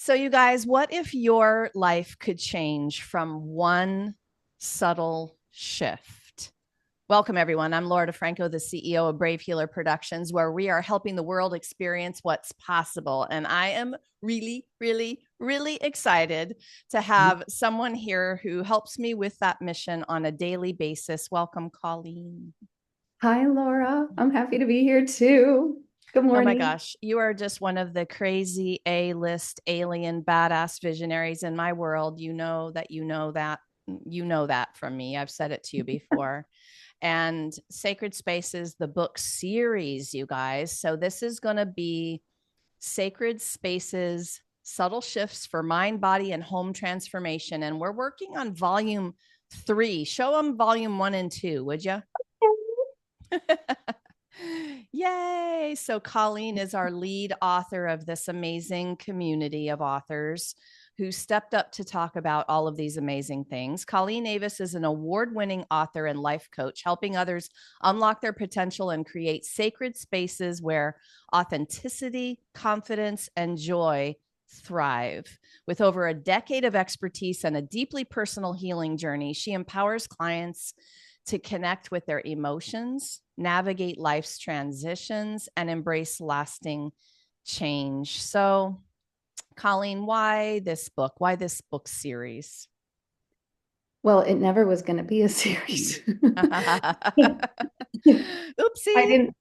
So, you guys, what if your life could change from one subtle shift? Welcome, everyone. I'm Laura DeFranco, the CEO of Brave Healer Productions, where we are helping the world experience what's possible. And I am really, really, really excited to have someone here who helps me with that mission on a daily basis. Welcome, Colleen. Hi, Laura. I'm happy to be here too. Good Oh my morning. gosh, you are just one of the crazy A-list alien badass visionaries in my world. You know that from me. I've said it to you before. And Sacred Spaces, the book series, you guys. So this is going to be Sacred Spaces, Subtle Shifts for Mind, Body, and Home Transformation. And we're working on volume 3. Show them volume 1 and 2, would you? Yay. So, Colleen is our lead author of this amazing community of authors who stepped up to talk about all of these amazing things. Colleen Avis is an award winning author and life coach, helping others unlock their potential and create sacred spaces where authenticity, confidence, and joy thrive. With over a decade of expertise and a deeply personal healing journey, she empowers clients to connect with their emotions, navigate life's transitions, and embrace lasting change. So, Colleen, why this book? Why this book series? Well, it never was going to be a series. I Oopsie. didn't,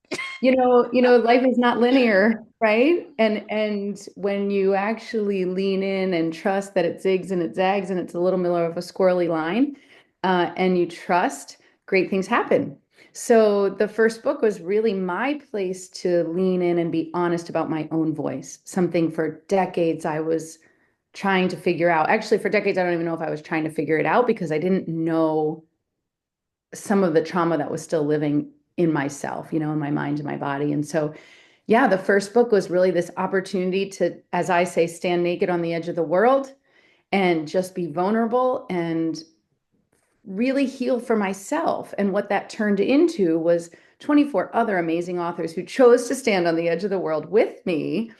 life is not linear, right? And when you actually lean in and trust that it zigs and it zags and it's a little more of a squirrely line, and you trust, great things happen. So the first book was really my place to lean in and be honest about my own voice, something for decades I was trying to figure out. Actually, for decades, I don't even know if I was trying to figure it out because I didn't know some of the trauma that was still living in myself, in my mind and my body. And so, yeah, the first book was really this opportunity to, as I say, stand naked on the edge of the world and just be vulnerable and really heal for myself. And what that turned into was 24 other amazing authors who chose to stand on the edge of the world with me,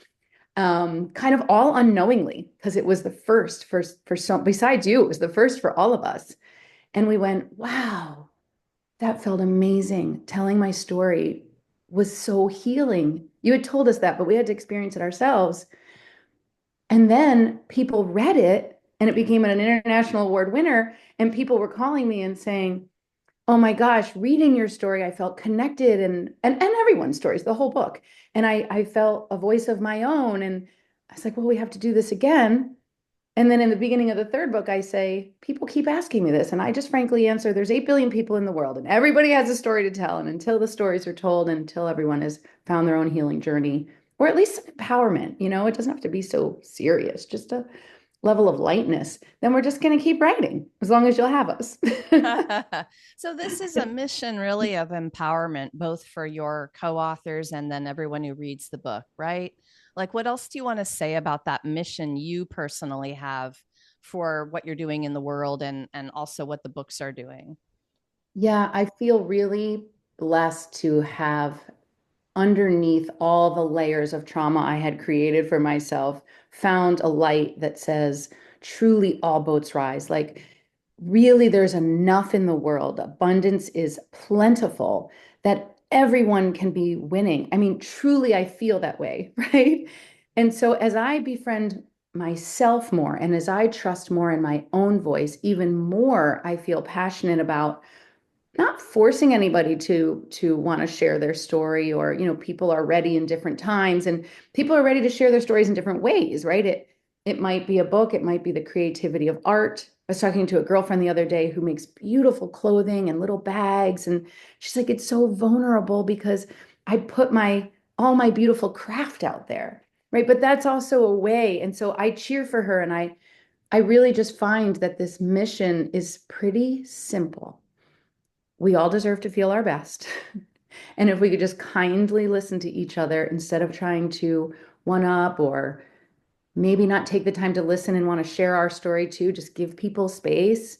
kind of all unknowingly, because it was the first for some, besides you, it was the first for all of us. And we went, wow, that felt amazing. Telling my story was so healing. You had told us that, but we had to experience it ourselves. And then people read it and it became an international award winner. And people were calling me and saying, oh my gosh, reading your story, I felt connected and everyone's stories, the whole book. And I felt a voice of my own. And I was like, well, we have to do this again. And then in the beginning of the third book, I say, people keep asking me this. And I just frankly answer, there's 8 billion people in the world and everybody has a story to tell. And until the stories are told, and until everyone has found their own healing journey, or at least some empowerment, it doesn't have to be so serious, just a level of lightness, then we're just going to keep writing as long as you'll have us. So this is a mission really of empowerment, both for your co-authors and then everyone who reads the book, right? Like, what else do you want to say about that mission you personally have for what you're doing in the world and also what the books are doing? Yeah, I feel really blessed to have underneath all the layers of trauma I had created for myself, found a light that says, truly all boats rise. Like, really, there's enough in the world. Abundance is plentiful that everyone can be winning. I mean, truly, I feel that way, right? And so, as I befriend myself more and as I trust more in my own voice, even more, I feel passionate about not forcing anybody to want to share their story, or people are ready in different times and people are ready to share their stories in different ways, right? It might be a book, it might be the creativity of art. I was talking to a girlfriend the other day who makes beautiful clothing and little bags, and she's like, it's so vulnerable because I put my all my beautiful craft out there, right? But that's also a way. And so I cheer for her, and I really just find that this mission is pretty simple. We all deserve to feel our best. And if we could just kindly listen to each other instead of trying to one up, or maybe not take the time to listen and want to share our story too, just give people space,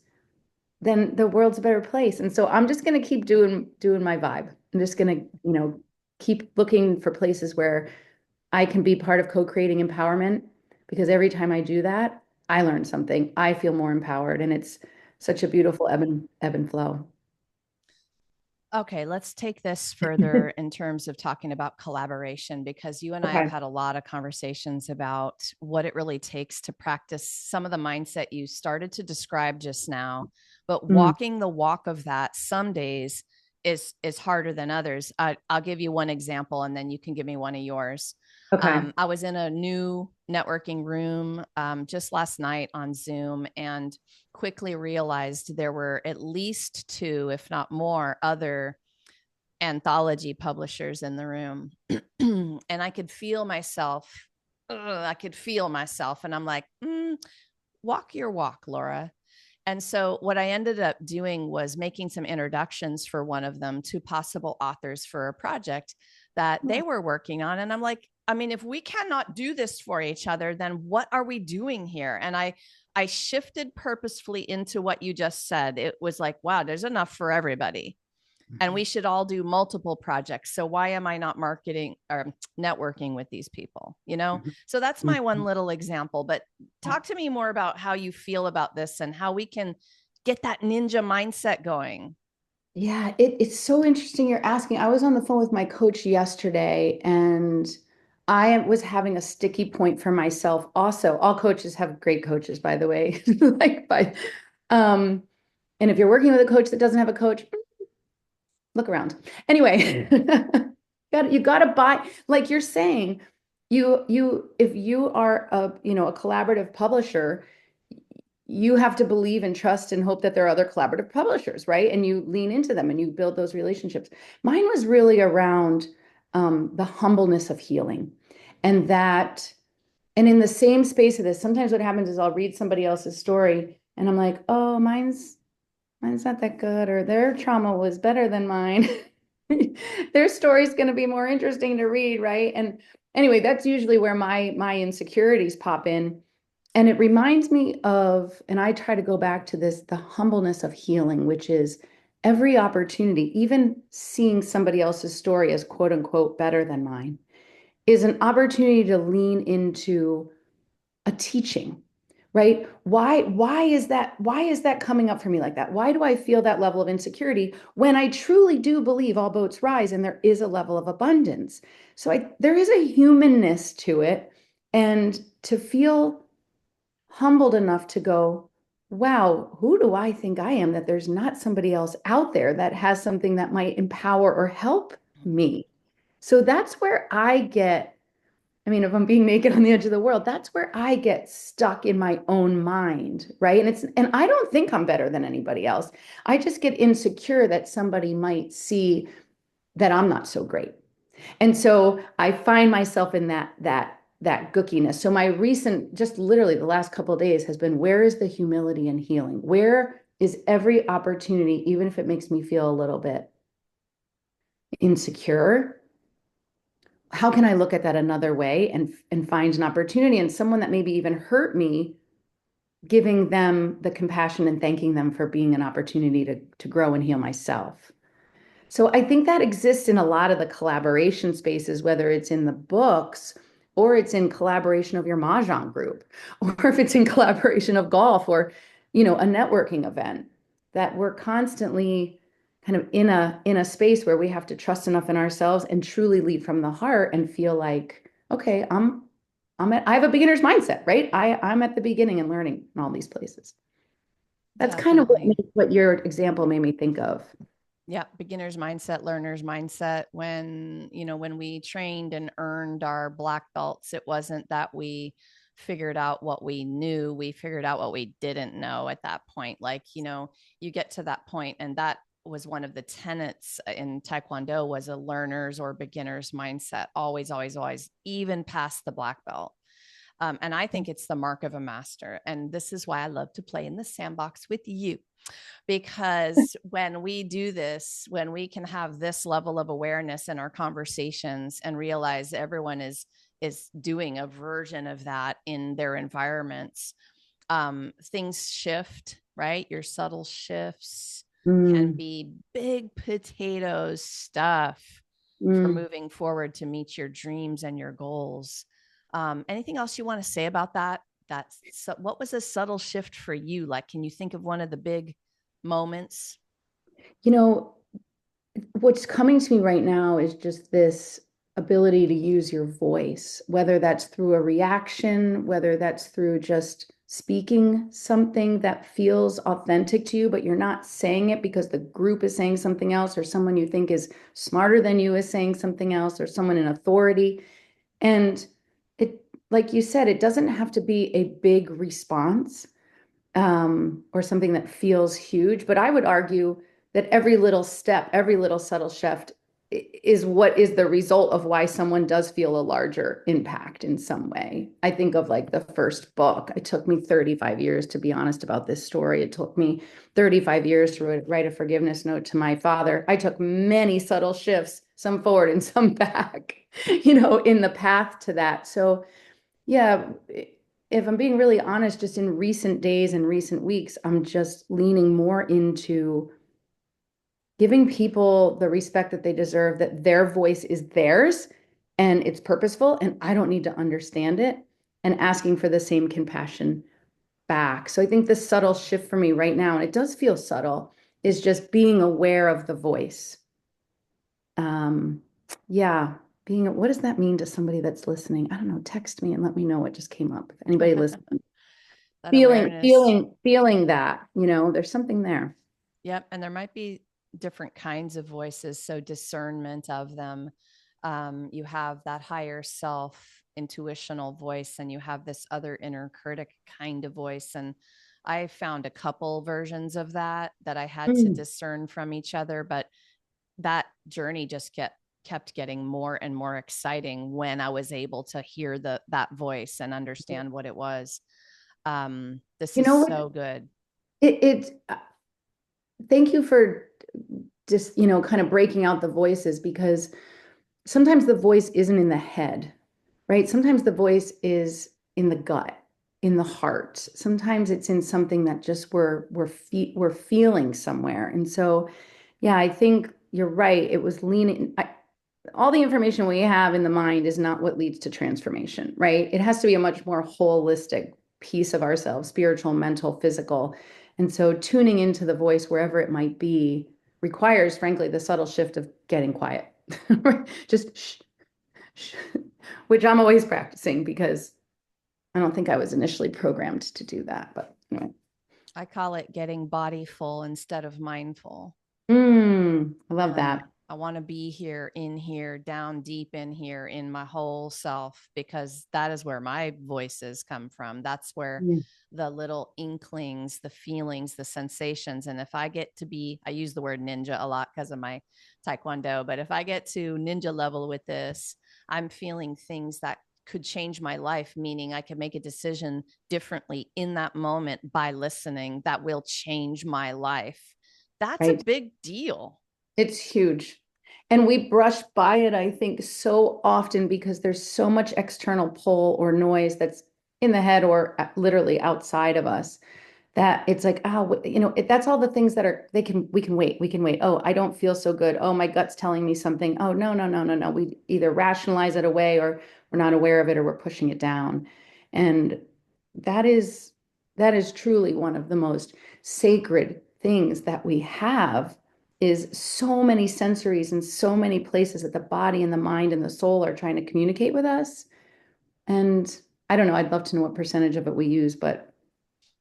then the world's a better place. And so I'm just going to keep doing my vibe. I'm just going to, keep looking for places where I can be part of co-creating empowerment, because every time I do that, I learn something. I feel more empowered, and it's such a beautiful ebb and flow. Okay, let's take this further in terms of talking about collaboration, because you and I have Okay. had a lot of conversations about what it really takes to practice some of the mindset you started to describe just now. But Mm, walking the walk of that some days is harder than others. I'll give you one example, and then you can give me one of yours. okay. I was in a new networking room just last night on Zoom, and quickly realized there were at least two, if not more, other anthology publishers in the room. And I could feel myself. I could feel myself. And I'm like, walk your walk, Laura. And so, what I ended up doing was making some introductions for one of them to possible authors for a project that they were working on. And I'm like, I mean, if we cannot do this for each other, then what are we doing here? And I shifted purposefully into what you just said. It was like, wow, there's enough for everybody, and we should all do multiple projects. So why am I not marketing or networking with these people? So that's my one Mhm. little example. But talk to me more about how you feel about this and how we can get that ninja mindset going. Yeah, it's so interesting you're asking. I was on the phone with my coach yesterday, and I was having a sticky point for myself. Also, all coaches have great coaches, by the way. Like um, and if you're working with a coach that doesn't have a coach, look around. Anyway, you gotta buy, like you're saying, if you are a collaborative publisher, you have to believe and trust and hope that there are other collaborative publishers, right? And you lean into them and you build those relationships. Mine was really around the humbleness of healing. And that, and in the same space of this, sometimes what happens is I'll read somebody else's story and I'm like, oh, mine's not that good, or their trauma was better than mine. Their story's going to be more interesting to read, right? And anyway, that's usually where my insecurities pop in. And it reminds me of, and I try to go back to this, the humbleness of healing, which is every opportunity, even seeing somebody else's story as quote unquote better than mine, is an opportunity to lean into a teaching, right? Why is that coming up for me like that? Why do I feel that level of insecurity when I truly do believe all boats rise and there is a level of abundance? So there is a humanness to it, and to feel humbled enough to go, wow, who do I think I am that there's not somebody else out there that has something that might empower or help me? So that's where I get, I mean, if I'm being naked on the edge of the world, that's where I get stuck in my own mind, right? And I don't think I'm better than anybody else. I just get insecure that somebody might see that I'm not so great. And so I find myself in that gookiness. So my recent, just literally the last couple of days has been, where is the humility and healing? Where is every opportunity, even if it makes me feel a little bit insecure? How can I look at that another way and find an opportunity, and someone that maybe even hurt me, giving them the compassion and thanking them for being an opportunity to grow and heal myself. So I think that exists in a lot of the collaboration spaces, whether it's in the books or it's in collaboration of your mahjong group, or if it's in collaboration of golf, or, a networking event, that we're constantly kind of in a space where we have to trust enough in ourselves and truly lead from the heart and feel like, okay, I have a beginner's mindset, right? I'm at the beginning and learning in all these places. That's kind of Definitely. what your example made me think of. Yeah, beginner's mindset, learner's mindset. When we trained and earned our black belts, it wasn't that we figured out what we knew, we figured out what we didn't know at that point. Like, you get to that point, and that was one of the tenets in Taekwondo, was a learner's or beginner's mindset. Always, always, always, even past the black belt. And I think it's the mark of a master. And this is why I love to play in the sandbox with you, because when we do this, when we can have this level of awareness in our conversations and realize everyone is doing a version of that in their environments, things shift, right? Your subtle shifts can Mm, be big potatoes stuff for mm, moving forward to meet your dreams and your goals. Anything else you want to say about that? That's so, what was a subtle shift for you? Like, can you think of one of the big moments? You know, what's coming to me right now is just this ability to use your voice, whether that's through a reaction, whether that's through just speaking something that feels authentic to you, but you're not saying it because the group is saying something else, or someone you think is smarter than you is saying something else, or someone in authority. And it, like you said, it doesn't have to be a big response, or something that feels huge. But I would argue that every little step, every little subtle shift is what is the result of why someone does feel a larger impact in some way. I think of like the first book. It took me 35 years to be honest about this story. It took me 35 years to write a forgiveness note to my father. I took many subtle shifts, some forward and some back, in the path to that. So yeah, if I'm being really honest, just in recent days and recent weeks, I'm just leaning more into giving people the respect that they deserve, that their voice is theirs and it's purposeful, and I don't need to understand it, and asking for the same compassion back. So I think the subtle shift for me right now, and it does feel subtle, is just being aware of the voice. Um, yeah, what does that mean to somebody that's listening? I don't know. Text me and let me know what just came up. If anybody listening, That feeling, awareness. feeling, feeling that, there's something there. Yep. And there might be different kinds of voices. So discernment of them. You have that higher self intuitional voice, and you have this other inner critic kind of voice. And I found a couple versions of that I had to Mm, discern from each other, but that journey just kept getting more and more exciting when I was able to hear that voice and understand what it was. This You is know what? so good. Thank you for just, kind of breaking out the voices, because sometimes the voice isn't in the head, right? Sometimes the voice is in the gut, in the heart. Sometimes it's in something that just we're feeling somewhere. And so, yeah, I think you're right. It was leaning. All the information we have in the mind is not what leads to transformation, right? It has to be a much more holistic piece of ourselves, spiritual, mental, physical. And so tuning into the voice, wherever it might be, requires, frankly, the subtle shift of getting quiet. Just shh, shh, which I'm always practicing because I don't think I was initially programmed to do that. But anyway. I call it getting body full instead of mindful. I love And that. I want to be here, in here, down deep in here, in my whole self, because that is where my voices come from. That's where Mm. the little inklings, the feelings, the sensations. And if I get to be, I use the word ninja a lot because of my taekwondo, but if I get to ninja level with this, I'm feeling things that could change my life, meaning I can make a decision differently in that moment by listening that will change my life. That's a Right. big deal. It's huge. And we brush by it, I think, so often because there's so much external pull or noise that's in the head or literally outside of us, that it's like, oh, that's all the things that we can wait. Oh, I don't feel so good. Oh, my gut's telling me something. Oh, no, no, no, no, no. We either rationalize it away, or we're not aware of it, or we're pushing it down. And that is that is truly one of the most sacred things that we have, is so many sensories and so many places that the body and the mind and the soul are trying to communicate with us. And I don't know, I'd love to know what percentage of it we use, but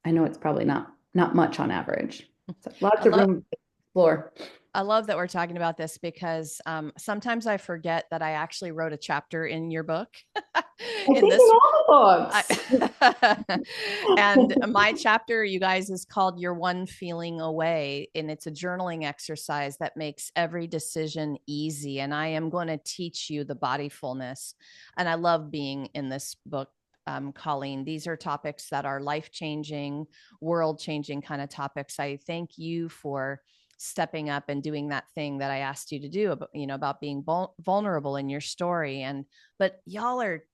I know it's probably not much on average. So I lots of love room to explore. I love that we're talking about this because sometimes I forget that I actually wrote a chapter in your book. I In think in this, all I, the and books. my chapter, you guys, is called "You're One Feeling Away," and it's a journaling exercise that makes every decision easy. And I am going to teach you the body fullness. And I love being in this book. Colleen, these are topics that are life changing, world changing kind of topics. I thank you for stepping up and doing that thing that I asked you to do about, about being vulnerable in your story. But y'all are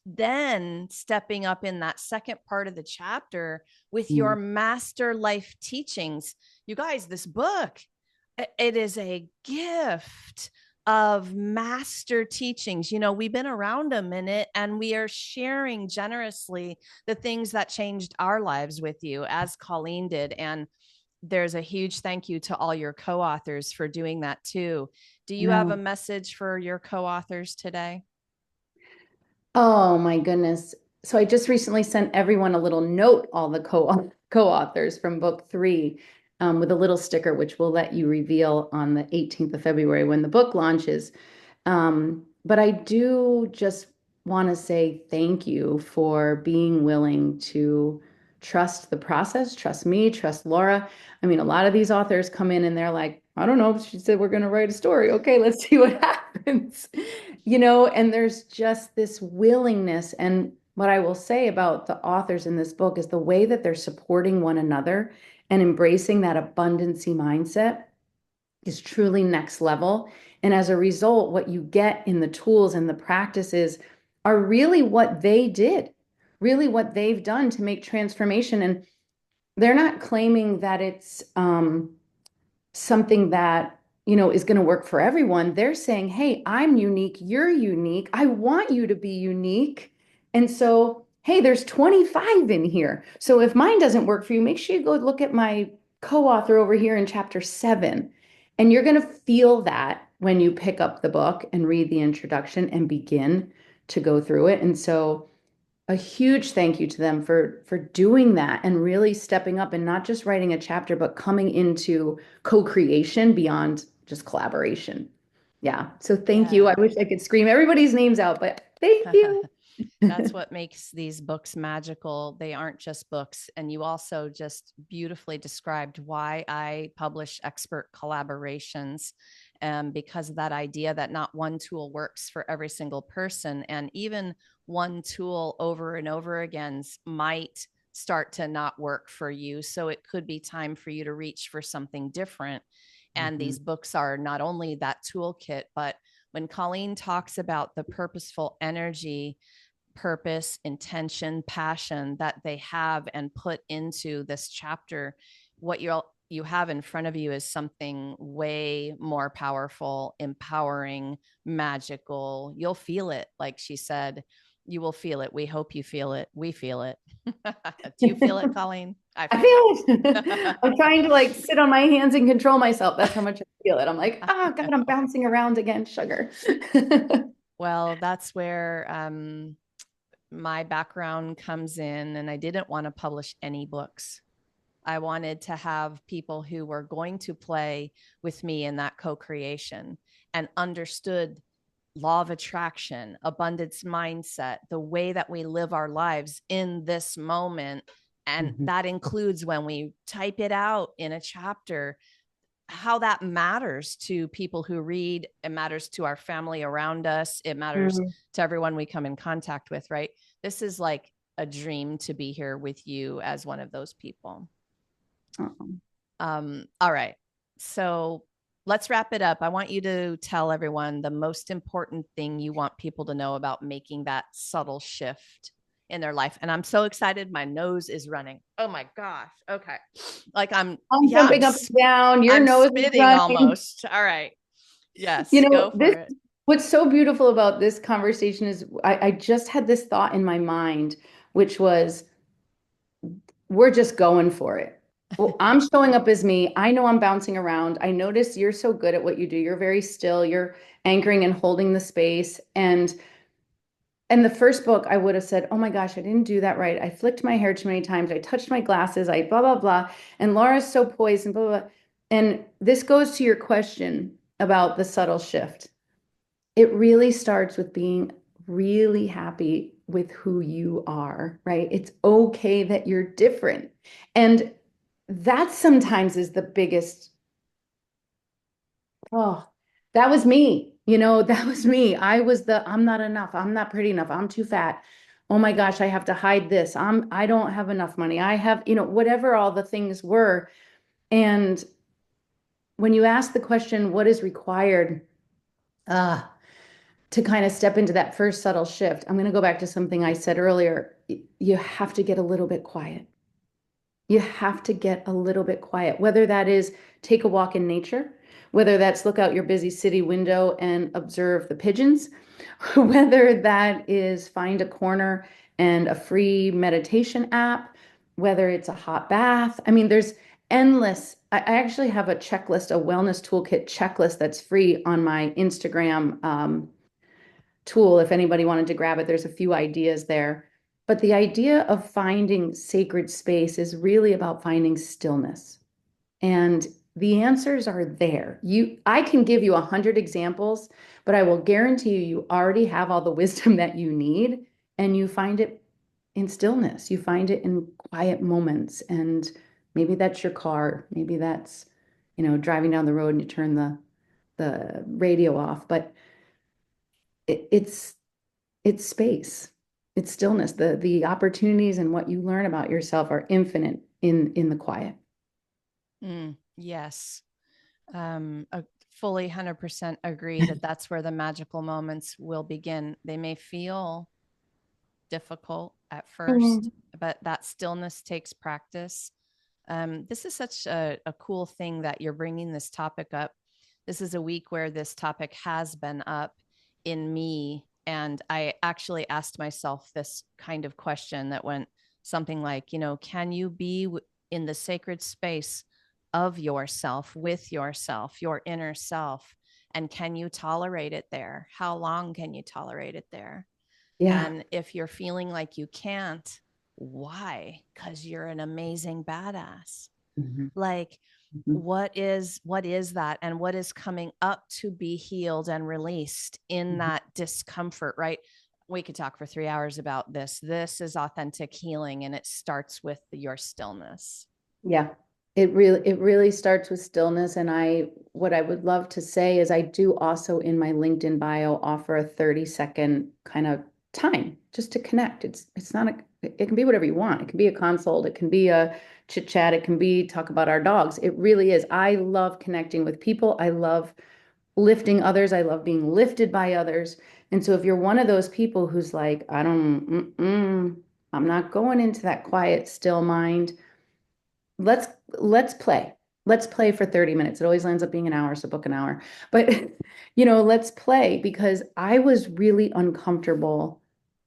then stepping up in that second part of the chapter with your Mm. master life teachings. You guys, this book, it is a gift. of master teachings. You know, we've been around a minute and we are sharing generously the things that changed our lives with you, as Colleen did. And there's a huge thank you to all your co-authors for doing that too. Do you have a No. message for your co-authors today? Oh my goodness. So I just recently sent everyone a little note, all the co-authors from book three, with a little sticker, which we'll let you reveal on the 18th of February when the book launches. But I do just want to say thank you for being willing to trust the process, trust me, trust Laura. I mean, a lot of these authors come in and they're like, I don't know, she said we're going to write a story. Okay, let's see what happens. And there's just this willingness. And what I will say about the authors in this book is the way that they're supporting one another and embracing that abundancy mindset is truly next level. And as a result, what you get in the tools and the practices are really what they did, really what they've done to make transformation. And they're not claiming that it's something that, is going to work for everyone. They're saying, hey, I'm unique. You're unique. I want you to be unique. And so, hey, there's 25 in here. So if mine doesn't work for you, make sure you go look at my co-author over here in chapter 7. And you're going to feel that when you pick up the book and read the introduction and begin to go through it. And so a huge thank you to them for doing that and really stepping up and not just writing a chapter, but coming into co-creation beyond just collaboration. Yeah. So thank you. I Yeah. wish I could scream everybody's names out, but thank you. That's what makes these books magical. They aren't just books. And you also just beautifully described why I publish expert collaborations, because of that idea that not one tool works for every single person. And even one tool over and over again might start to not work for you. So it could be time for you to reach for something different. And these Mhm. books are not only that toolkit, but when Colleen talks about the purposeful energy, purpose, intention, passion that they have and put into this chapter, what you have in front of you is something way more powerful, empowering, magical. You'll feel it, like she said. You will feel it. We hope you feel it. We feel it. Do you feel it, Colleen? I I feel feel it. it. I'm trying to like sit on my hands and control myself. That's how much I feel it. I'm like, oh God, I'm bouncing around again, sugar. Well, that's where my background comes in, and I didn't want to publish any books. I wanted to have people who were going to play with me in that co-creation and understood law of attraction, abundance mindset, the way that we live our lives in this moment. And Mhm. that includes when we type it out in a chapter, how that matters to people who read. It matters to our family around us. It matters Mhm. to everyone we come in contact with, right? This is like a dream to be here with you as one of those people. Oh. All right. So let's wrap it up. I want you to tell everyone the most important thing you want people to know about making that subtle shift in their life. And I'm so excited. My nose is running. Oh my gosh. Okay. Like I'm yeah, jumping up and down. Your I'm nose is spitting running. almost. All right. Yes, go for This it. what's so beautiful about this conversation is I just had this thought in my mind, which was we're just going for it. Well, I'm showing up as me. I know I'm bouncing around. I notice you're so good at what you do. You're very still. You're anchoring and holding the space. And the first book, I would have said, oh my gosh, I didn't do that right. I flicked my hair too many times. I touched my glasses. I blah, blah, blah. And Laura's so poised and blah, blah, blah. And this goes to your question about the subtle shift. It really starts with being really happy with who you are, right? It's okay that you're different. And that sometimes is the biggest, oh, that was me. That was me. I'm not enough. I'm not pretty enough. I'm too fat. Oh my gosh, I have to hide this. I don't have enough money. I have, whatever all the things were. And when you ask the question, what is required? Uh, to kind of step into that first subtle shift, I'm going to go back to something I said earlier. You have to get a little bit quiet. You have to get a little bit quiet, whether that is take a walk in nature, whether that's look out your busy city window and observe the pigeons, whether that is find a corner and a free meditation app, whether it's a hot bath. I mean, there's endless. I actually have a checklist, a wellness toolkit checklist that's free on my Instagram tool. If anybody wanted to grab it, there's a few ideas there. But the idea of finding sacred space is really about finding stillness. And the answers are there. I can give you 100 examples, but I will guarantee you already have all the wisdom that you need, and you find it in stillness. You find it in quiet moments, and maybe that's your car, maybe that's, driving down the road and you turn the radio off, but it's space, it's stillness. The opportunities and what you learn about yourself are infinite in the quiet. Yes. I fully 100% agree that that's where the magical moments will begin. They may feel difficult at first, but that stillness takes practice. This is such a cool thing that you're bringing this topic up. This is a week where this topic has been up in me. And I actually asked myself this kind of question that went something like, can you be in the sacred space of yourself, with yourself, your inner self? And can you tolerate it there? How long can you tolerate it there? Yeah. And if you're feeling like you can't, why? Because you're an amazing badass. Mm-hmm. Like, Mm-hmm. what is that, and what is coming up to be healed and released in Mm-hmm. that discomfort, right? We could talk for 3 hours about this. This is authentic healing, and it starts with your stillness. Yeah. It really starts with stillness. And what I would love to say is I do also in my LinkedIn bio offer a 30-second kind of time just to connect. It's not it can be whatever you want. It can be a consult, it can be a chit chat, it can be talk about our dogs. It really is. I love connecting with people. I love lifting others. I love being lifted by others. And so if you're one of those people who's like, I'm not going into that quiet, still mind, let's let's play. Let's play for 30 minutes. It always ends up being an hour, so book an hour. But let's play because I was really uncomfortable,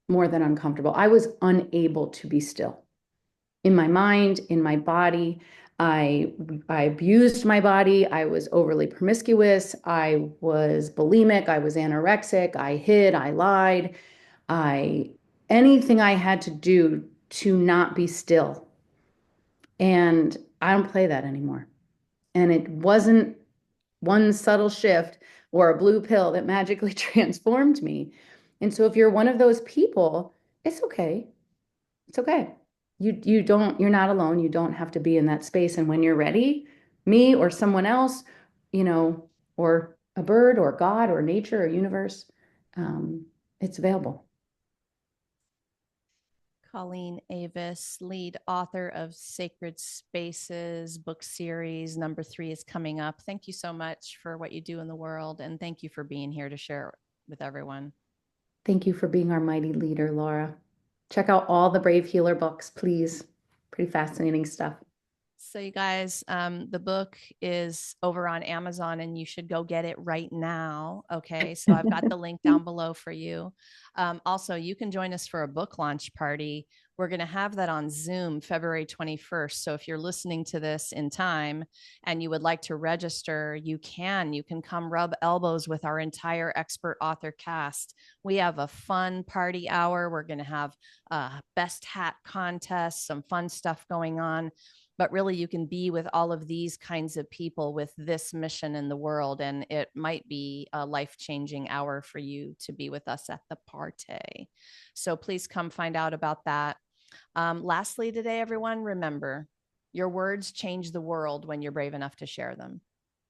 more than uncomfortable. I was unable to be still in my mind, in my body. I abused my body. I was overly promiscuous. I was bulimic. I was anorexic. I hid. I lied. I anything I had to do to not be still. And I don't play that anymore. And it wasn't one subtle shift or a blue pill that magically transformed me. And so if you're one of those people, it's okay. It's okay. You're not alone. You don't have to be in that space. And when you're ready, me or someone else, or a bird or God or nature or universe, it's available. Colleen Avis, lead author of Sacred Spaces book series. #3 is coming up. Thank you so much for what you do in the world, and thank you for being here to share with everyone. Thank you for being our mighty leader, Laura. Check out all the Brave Healer books, please. Pretty fascinating stuff. So, you guys, the book is over on Amazon and you should go get it right now. Okay. So, I've got the link down below for you. Also, you can join us for a book launch party. We're going to have that on Zoom February 21st. So, if you're listening to this in time and you would like to register, you can. You can come rub elbows with our entire expert author cast. We have a fun party hour. We're going to have a best hat contest, some fun stuff going on, but really you can be with all of these kinds of people with this mission in the world, and it might be a life-changing hour for you to be with us at the party. So please come find out about that. Lastly today, everyone, remember, your words change the world when you're brave enough to share them.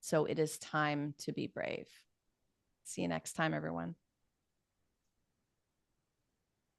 So it is time to be brave. See you next time, everyone.